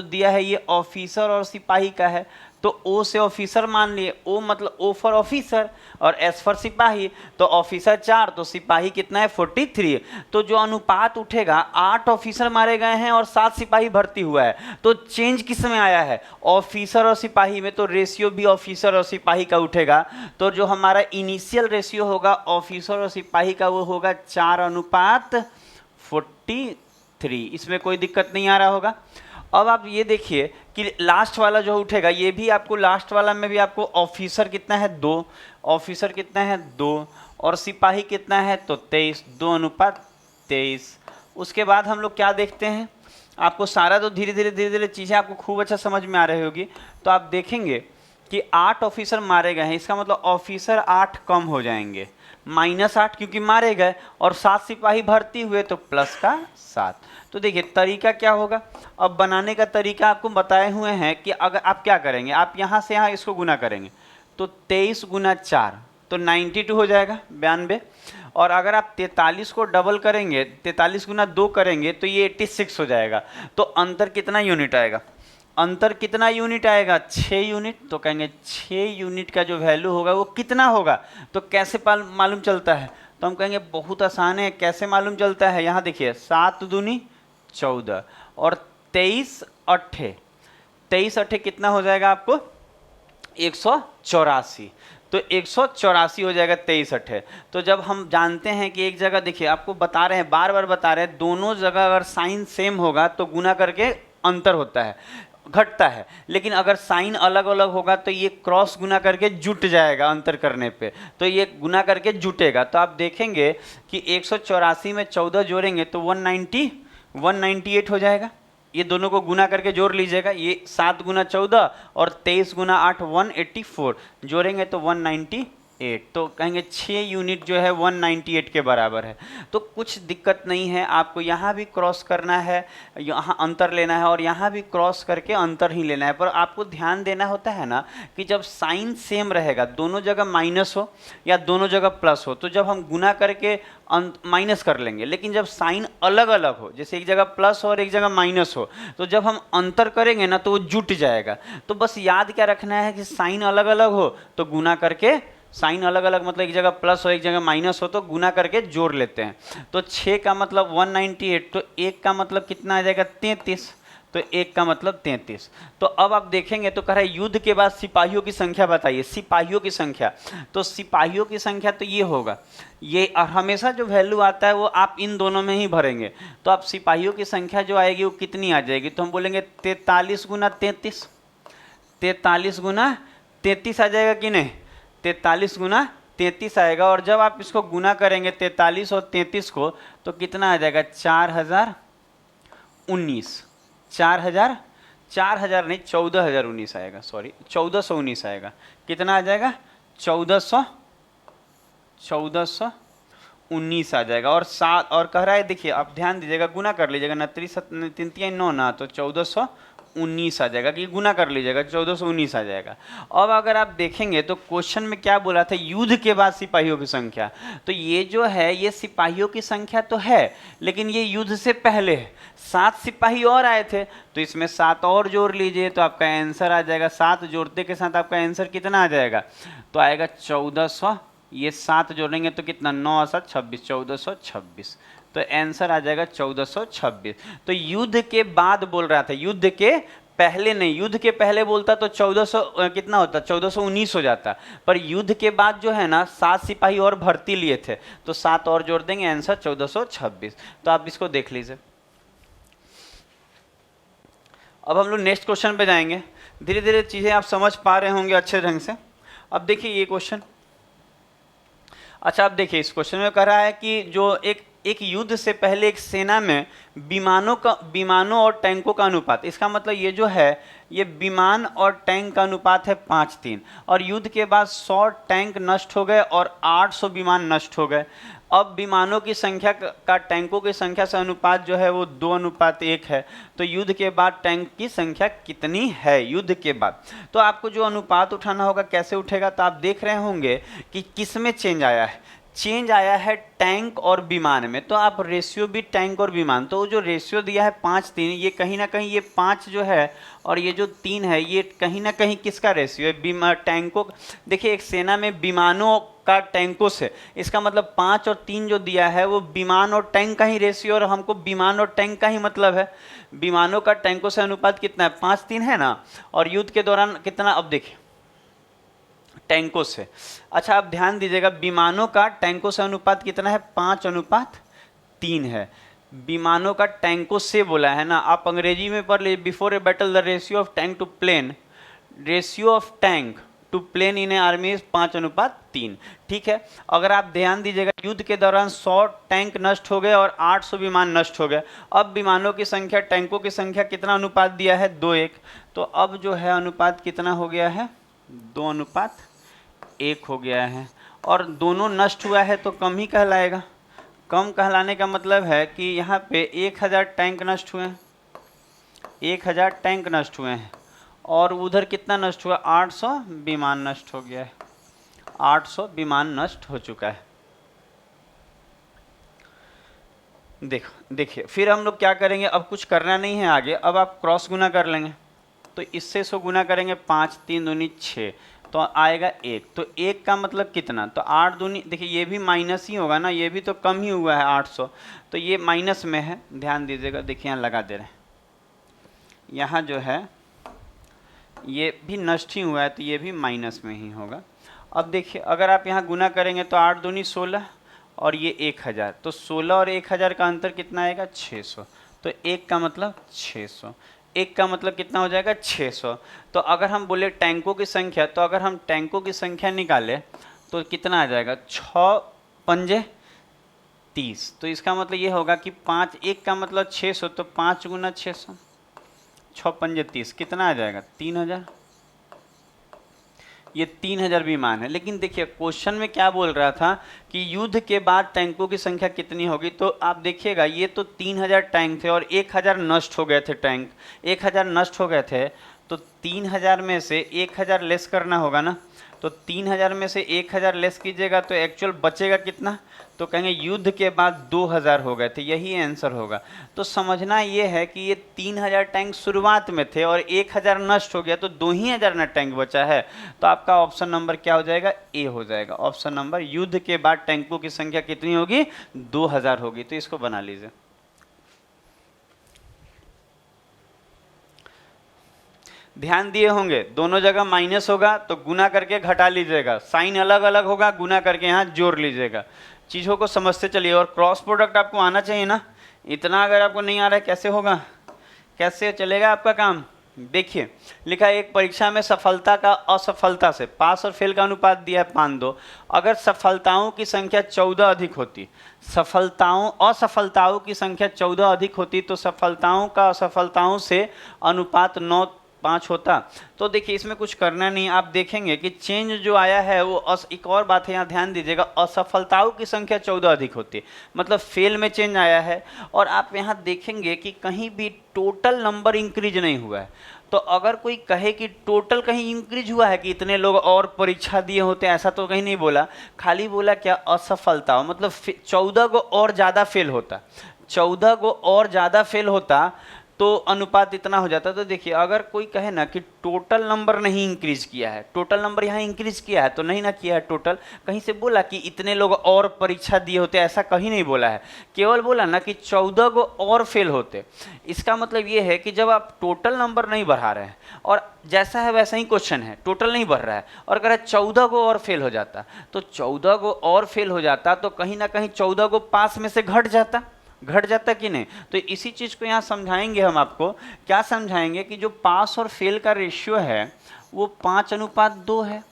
दिया है ये ऑफिसर और सिपाही का है। तो ओ से ऑफिसर मान लिए, ओ मतलब ओ फॉर ऑफिसर और एस फॉर सिपाही, तो ऑफिसर 4 तो सिपाही कितना है 43। तो जो अनुपात उठेगा 8 ऑफिसर मारे गए हैं और 7 सिपाही भर्ती हुआ है, तो चेंज किस में आया है, ऑफिसर और सिपाही में, तो रेशियो भी ऑफिसर और सिपाही का उठेगा। तो जो हमारा इनिशियल रेशियो होगा ऑफिसर और सिपाही का वो होगा 4:43, इसमें कोई दिक्कत नहीं आ रहा होगा। अब आप ये देखिए कि लास्ट वाला जो उठेगा ये भी आपको, लास्ट वाला में भी आपको ऑफिसर कितना है 2, ऑफिसर कितना है 2 और सिपाही कितना है तो 23, 2:23। उसके बाद हम लोग क्या देखते हैं, आपको सारा तो धीरे धीरे चीज़ें आपको खूब अच्छा समझ में आ रही होगी। तो आप देखेंगे कि 8 ऑफिसर मारे गए हैं, इसका मतलब ऑफिसर 8 कम हो जाएंगे, -8 क्योंकि मारे गए, और 7 सिपाही भर्ती हुए तो प्लस का 7। तो देखिए तरीका क्या होगा, अब बनाने का तरीका आपको बताए हुए हैं कि अगर आप क्या करेंगे, आप यहाँ से यहाँ इसको गुना करेंगे तो 23 × 4 तो 92 हो जाएगा, 92। और अगर आप 43 को डबल करेंगे, 43 × 2 करेंगे तो ये 86 हो जाएगा। तो अंतर कितना यूनिट आएगा, अंतर कितना यूनिट आएगा 6 यूनिट। तो कहेंगे 6 यूनिट का जो वैल्यू होगा वो कितना होगा, तो कैसे मालूम चलता है, तो हम कहेंगे बहुत आसान है, कैसे मालूम चलता है, यहाँ देखिए 7 दूनी 14 और 23 अट्ठे कितना हो जाएगा आपको 184, तो 184 हो जाएगा 23 अट्ठे। तो जब हम जानते हैं कि एक जगह देखिए आपको बता रहे हैं, बार बार बता रहे हैं, दोनों जगह अगर साइन सेम होगा तो गुना करके अंतर होता है, घटता है, लेकिन अगर साइन अलग अलग होगा तो ये क्रॉस गुना करके जुट जाएगा अंतर करने पे, तो ये गुना करके जुटेगा। तो आप देखेंगे कि 184 में 14 जोड़ेंगे तो 198 हो जाएगा, ये दोनों को गुना करके जोड़ लीजिएगा, ये 7 × 14 और 23 × 8 184 जोड़ेंगे तो 198, तो कहेंगे 6 यूनिट जो है 198 के बराबर है। तो कुछ दिक्कत नहीं है, आपको यहाँ भी क्रॉस करना है, यहाँ अंतर लेना है और यहाँ भी क्रॉस करके अंतर ही लेना है। पर आपको ध्यान देना होता है ना कि जब साइन सेम रहेगा, दोनों जगह माइनस हो या दोनों जगह प्लस हो, तो जब हम गुना करके माइनस कर लेंगे, लेकिन जब साइन अलग अलग हो, जैसे एक जगह प्लस हो और एक जगह माइनस हो, तो जब हम अंतर करेंगे ना तो वो जुट जाएगा। तो बस याद क्या रखना है कि साइन अलग अलग हो तो गुना करके, साइन अलग अलग मतलब एक जगह प्लस हो एक जगह माइनस हो तो गुना करके जोड़ लेते हैं। तो 6 का मतलब 198, तो 1 का मतलब कितना आ जाएगा 33, तो 1 का मतलब 33। तो अब आप देखेंगे तो कह रहा है युद्ध के बाद सिपाहियों की संख्या बताइए, सिपाहियों की संख्या, तो सिपाहियों की संख्या तो ये होगा, ये हमेशा जो वैल्यू आता है वो आप इन दोनों में ही भरेंगे। तो आप सिपाहियों की संख्या जो आएगी वो कितनी आ जाएगी, तो हम बोलेंगे 43 × 33, 43 × 33 आ जाएगा कि नहीं, 43 × 33 आएगा। और जब आप इसको गुना करेंगे 43 और 33 को तो कितना आ जाएगा 4019, 4000 नहीं 14,019 आएगा, सॉरी 1419 आएगा। कितना आ जाएगा 1419 आ जाएगा। और 7 और कह रहा है, देखिए आप ध्यान दीजिएगा, गुना कर लीजिएगा, 9 ना तो 1419 1419 आ जाएगा, कि गुना कर लीजिएगा, 1419 आ जाएगा। अब अगर आप देखेंगे तो क्वेश्चन में क्या बोला था, युद्ध के बाद सिपाहियों की संख्या, तो ये जो है ये सिपाहियों की संख्या तो है, लेकिन ये युद्ध से पहले है। 7 सिपाही और आए थे, तो इसमें 7 और जोड़ लीजिए तो आपका आंसर आ जाएगा। 7 जोड़ते के साथ आपका आंसर कितना आ जाएगा, तो आएगा 1400। ये 7 जोड़ेंगे तो कितना, 9 7 26, 1426, तो आंसर आ जाएगा 1426। तो युद्ध के बाद बोल रहा था, युद्ध के पहले नहीं, युद्ध के पहले बोलता तो 1400 कितना होता, 1419 हो जाता, पर युद्ध के बाद जो है ना 7 सिपाही और भर्ती लिए थे, तो 7 और जोड़ देंगे, आंसर 1426। तो आप इसको देख लीजिए। अब हम लोग नेक्स्ट क्वेश्चन पे जाएंगे। धीरे धीरे चीजें आप समझ पा रहे होंगे अच्छे ढंग से। अब देखिए ये क्वेश्चन, अच्छा अब देखिए इस क्वेश्चन में कह रहा है कि जो एक युद्ध से पहले एक सेना में विमानों और टैंकों का अनुपात, इसका मतलब ये जो है ये विमान और टैंक का अनुपात है 5:3, और युद्ध के बाद 100 टैंक नष्ट हो गए और 800 विमान नष्ट हो गए। अब विमानों की संख्या का टैंकों की संख्या से अनुपात जो है वो 2:1 है। तो युद्ध के बाद टैंक की संख्या कितनी है युद्ध के बाद, तो आपको जो अनुपात उठाना होगा कैसे उठेगा, तो आप देख रहे होंगे कि किस में चेंज आया है, चेंज आया है टैंक और विमान में। तो आप रेशियो भी टैंक और विमान, तो जो रेशियो दिया है 5:3, ये कहीं ना कहीं ये 5 जो है और ये जो 3 है ये कहीं ना कहीं किसका रेशियो है, टैंकों। देखिए एक सेना में विमानों का टैंकों से, इसका मतलब 5 और 3 जो दिया है वो विमान और टैंक का ही रेशियो, और हमको विमान और टैंक का ही मतलब है। विमानों का टैंकों से अनुपात कितना है, 5:3 है ना, और युद्ध के दौरान कितना, अब देखिए टैंकों से, अच्छा आप ध्यान दीजिएगा, विमानों का टैंकों से अनुपात कितना है, 5:3 है। विमानों का टैंकों से बोला है ना, आप अंग्रेजी में पढ़ लीजिए, before a battle the ratio of tank to plane, ratio of tank to plane in a army 5:3। ठीक है, अगर आप ध्यान दीजिएगा युद्ध के दौरान 100 टैंक नष्ट हो गए और 800 विमान नष्ट हो गए। अब विमानों की संख्या टैंकों की संख्या कितना अनुपात दिया है, 2:1, तो अब जो है अनुपात कितना हो गया है, 2:1 हो गया है। और दोनों नष्ट हुआ है तो कम ही कहलाएगा। कम कहलाने का मतलब है कि यहाँ पे 1000 टैंक नष्ट हुए हैं, 1000 टैंक नष्ट हुए हैं, और उधर कितना नष्ट हुआ, 800 विमान नष्ट हो गया है, 800 विमान नष्ट हो चुका है। देखिए फिर हम लोग क्या करेंगे, अब कुछ करना नहीं है आगे, अब आप क्रॉस गुना कर लेंगे, तो इससे इसको गुना करेंगे, 5 3 दूनी 6, तो आएगा 1, तो 1 का मतलब कितना, तो 8 दूनी, देखिए ये भी माइनस ही होगा ना, ये भी तो कम ही हुआ है 800, तो ये माइनस में है, ध्यान दीजिएगा। देखिए यहाँ लगा दे रहे हैं, यहाँ जो है ये भी नष्ट ही हुआ है, तो ये भी माइनस में ही होगा। अब देखिए अगर आप यहाँ गुना करेंगे तो 8 दूनी 16 और ये 1000, तो 16 और 1000 का अंतर कितना आएगा, 600, तो 1 का मतलब 600, 1 का मतलब कितना हो जाएगा, 600। तो अगर हम बोले टैंकों की संख्या, तो अगर हम टैंकों की संख्या निकाले तो कितना आ जाएगा, 6 पंजे 30, तो इसका मतलब ये होगा कि 5, 1 का मतलब 600, तो 5 गुना 600, 6 पंजे 30, कितना आ जाएगा, 3000। ये 3000 विमान है। लेकिन देखिए क्वेश्चन में क्या बोल रहा था कि युद्ध के बाद टैंकों की संख्या कितनी होगी, तो आप देखिएगा ये तो 3000 टैंक थे और 1000 नष्ट हो गए थे, टैंक 1000 नष्ट हो गए थे, तो 3000 में से 1000 लेस करना होगा ना, तो 3000 में से 1000 लेस कीजिएगा तो एक्चुअल बचेगा कितना, तो कहेंगे युद्ध के बाद 2000 हो गए थे, यही आंसर होगा। तो समझना ये है कि ये 3000 टैंक शुरुआत में थे और 1000 नष्ट हो गया, तो 2000 ना टैंक बचा है, तो आपका ऑप्शन नंबर क्या हो जाएगा, ए हो जाएगा। ऑप्शन नंबर, युद्ध के बाद टैंकों की संख्या कितनी होगी, 2000 होगी। तो इसको बना लीजिए। ध्यान दिए होंगे दोनों जगह माइनस होगा तो गुना करके घटा लीजिएगा, साइन अलग अलग होगा, गुना करके यहाँ जोड़ लीजिएगा। चीज़ों को समझते चलिए, और क्रॉस प्रोडक्ट आपको आना चाहिए ना, इतना अगर आपको नहीं आ रहा है कैसे होगा, कैसे चलेगा आपका काम। देखिए लिखा है एक परीक्षा में सफलता का असफलता से, पास और फेल का अनुपात दिया है 5:2। अगर सफलताओं की संख्या 14 अधिक होती, असफलताओं की संख्या 14 अधिक होती, तो सफलताओं का असफलताओं से अनुपात 5 होता। तो देखिए इसमें कुछ करना नहीं, आप देखेंगे कि चेंज जो आया है वो एक और बात है, यहाँ ध्यान दीजिएगा, असफलताओं की संख्या 14 अधिक होती है, मतलब फेल में चेंज आया है। और आप यहाँ देखेंगे कि कहीं भी टोटल नंबर इंक्रीज नहीं हुआ है। तो अगर कोई कहे कि टोटल कहीं इंक्रीज हुआ है कि इतने लोग और परीक्षा दिए होते, ऐसा तो कहीं नहीं बोला, खाली बोला क्या असफलता, मतलब 14 को और ज़्यादा फेल होता, 14 को और ज़्यादा फेल होता तो अनुपात इतना हो जाता। तो देखिए अगर कोई कहे ना कि टोटल नंबर नहीं इंक्रीज किया है, टोटल नंबर यहाँ इंक्रीज किया है तो नहीं ना किया है टोटल, कहीं से बोला कि इतने लोग और परीक्षा दिए होते, ऐसा कहीं नहीं बोला है, केवल बोला ना कि 14 को और फेल होते। इसका मतलब ये है कि जब आप टोटल नंबर नहीं बढ़ा रहे हैं और जैसा है वैसा ही क्वेश्चन है, टोटल नहीं बढ़ रहा है, और अगर 14 को और फेल हो जाता, तो 14 को और फेल हो जाता तो कहीं ना कहीं 14 को पास में से घट जाता कि नहीं। तो इसी चीज़ को यहाँ समझाएंगे हम आपको। क्या समझाएंगे कि जो पास और फेल का रेशियो है वो 5:2 है,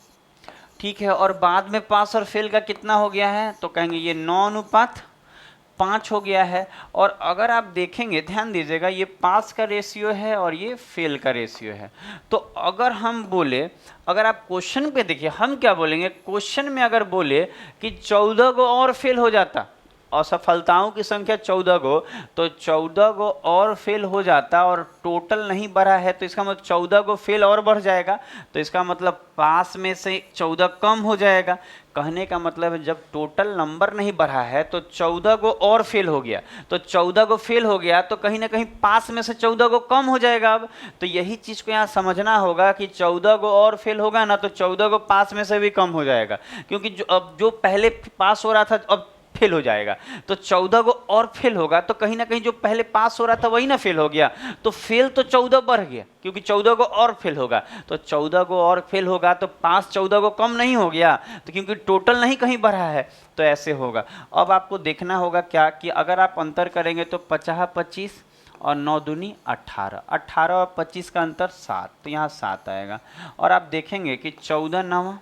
ठीक है। और बाद में पास और फेल का कितना हो गया है, तो कहेंगे ये 9:5 हो गया है। और अगर आप देखेंगे, ध्यान दीजिएगा, ये पास का रेशियो है और ये फेल का रेशियो है। तो अगर हम बोले, अगर आप क्वेश्चन पे देखिए हम क्या बोलेंगे, क्वेश्चन में अगर बोले कि 14 को और फेल हो जाता, असफलताओं की संख्या 14 को, तो 14 को और फेल हो जाता और टोटल नहीं बढ़ा है, तो इसका मतलब 14 को फेल और बढ़ जाएगा, तो इसका मतलब पास में से 14 कम हो जाएगा। कहने का मतलब है जब टोटल नंबर नहीं बढ़ा है तो 14 को और फेल हो गया, तो 14 को फेल हो गया तो कहीं ना कहीं पास में से 14 को कम हो जाएगा। अब तो यही चीज़ को यहाँ समझना होगा कि 14 को और फेल होगा ना तो 14 को पास में से भी कम हो जाएगा, क्योंकि जो पहले पास हो रहा था अब फेल हो जाएगा, तो 14 को और फेल होगा तो कहीं ना कहीं जो पहले पास हो रहा था वही ना फेल हो गया, तो फेल तो 14 बढ़ गया, क्योंकि 14 को और फेल होगा, तो 14 को और फेल होगा तो पास 14 को कम नहीं हो गया, तो क्योंकि टोटल नहीं कहीं बढ़ा है तो ऐसे होगा। अब आपको देखना होगा क्या कि अगर आप अंतर करेंगे तो 50-25 और 9×2 18, 18 और 25 का अंतर 7, तो यहाँ 7 आएगा। और आप देखेंगे कि 14×9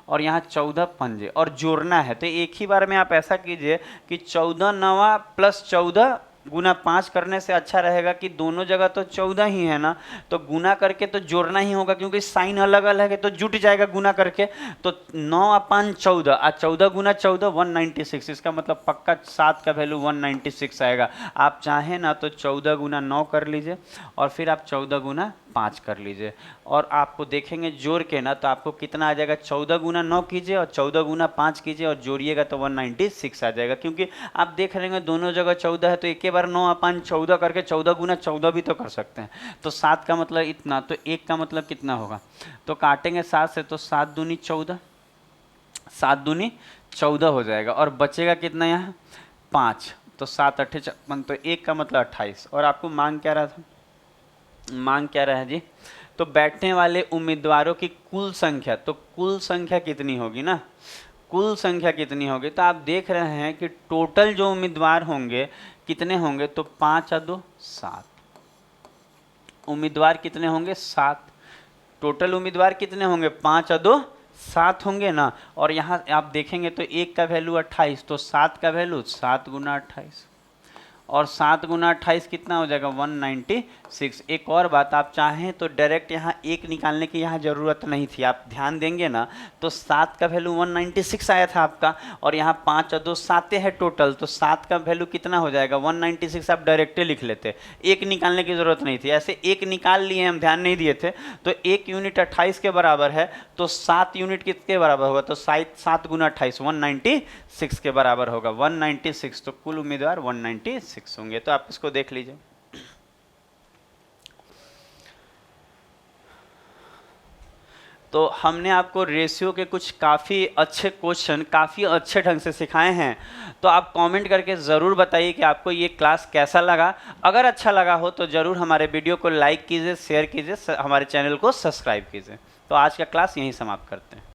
और यहाँ 14 पंजे और जोड़ना है, तो एक ही बार में आप ऐसा कीजिए कि 14×9 + 14 गुना 5 करने से अच्छा रहेगा कि दोनों जगह तो 14 ही है ना, तो गुना करके तो जोड़ना ही होगा, क्योंकि साइन अलग अलग है तो जुट जाएगा गुना करके। तो 9/14 और 14 × 14 196, इसका मतलब पक्का 7 का वैल्यू 196 आएगा। आप चाहें ना तो 14 × 9 कर लीजिए और फिर आप 14 × 5 कर लीजिए, और आपको देखेंगे जोड़ के ना तो आपको कितना आ जाएगा, 14 × 9 कीजिए और 14 × 5 कीजिए और जोड़िएगा तो 196 आ जाएगा। क्योंकि आप देख रहे हैं दोनों जगह 14 है, तो एक बार 9/14 करके 14 × 14 भी तो कर सकते हैं। तो 7 का मतलब इतना, तो 1 का मतलब कितना होगा, तो काटेंगे 7 से तो 7×2 = 14, 7×2 = 14 हो जाएगा, और बचेगा कितना यहाँ 5, तो 7×8 = 56, तो 1 का मतलब 28। और आपको मांग क्या रहा था, मांग क्या रहा है जी, तो बैठने वाले उम्मीदवारों की कुल संख्या, तो कुल संख्या कितनी होगी ना, कुल संख्या कितनी होगी, तो आप देख रहे हैं कि टोटल जो उम्मीदवार होंगे कितने होंगे, तो 5×2 = 7, उम्मीदवार कितने होंगे 7, टोटल उम्मीदवार कितने होंगे 5×2 = 7 होंगे ना। और यहाँ आप देखेंगे तो 1 का वैल्यू 28, तो 7 का वैल्यू 7 × 28, और 7 × 28 कितना हो जाएगा 196। एक और बात, आप चाहें तो डायरेक्ट यहाँ 1 निकालने की यहाँ ज़रूरत नहीं थी, आप ध्यान देंगे ना तो 7 का वैल्यू 196 आया था आपका, और यहाँ 5×2 = 7 है टोटल, तो 7 का वैल्यू कितना हो जाएगा 196, आप डायरेक्ट लिख लेते, 1 निकालने की ज़रूरत नहीं थी। ऐसे 1 निकाल लिए, हम ध्यान नहीं दिए थे, तो 1 यूनिट 28 के बराबर है, तो 7 यूनिट किसके बराबर होगा, तो 7 × 28 196 के बराबर होगा, 196, तो कुल उम्मीदवार 196 होंगे। तो आप इसको देख लीजिए। तो हमने आपको रेशियो के कुछ काफ़ी अच्छे क्वेश्चन काफ़ी अच्छे ढंग से सिखाए हैं, तो आप कमेंट करके ज़रूर बताइए कि आपको ये क्लास कैसा लगा। अगर अच्छा लगा हो तो ज़रूर हमारे वीडियो को लाइक कीजिए, शेयर कीजिए, हमारे चैनल को सब्सक्राइब कीजिए। तो आज का क्लास यहीं समाप्त करते हैं।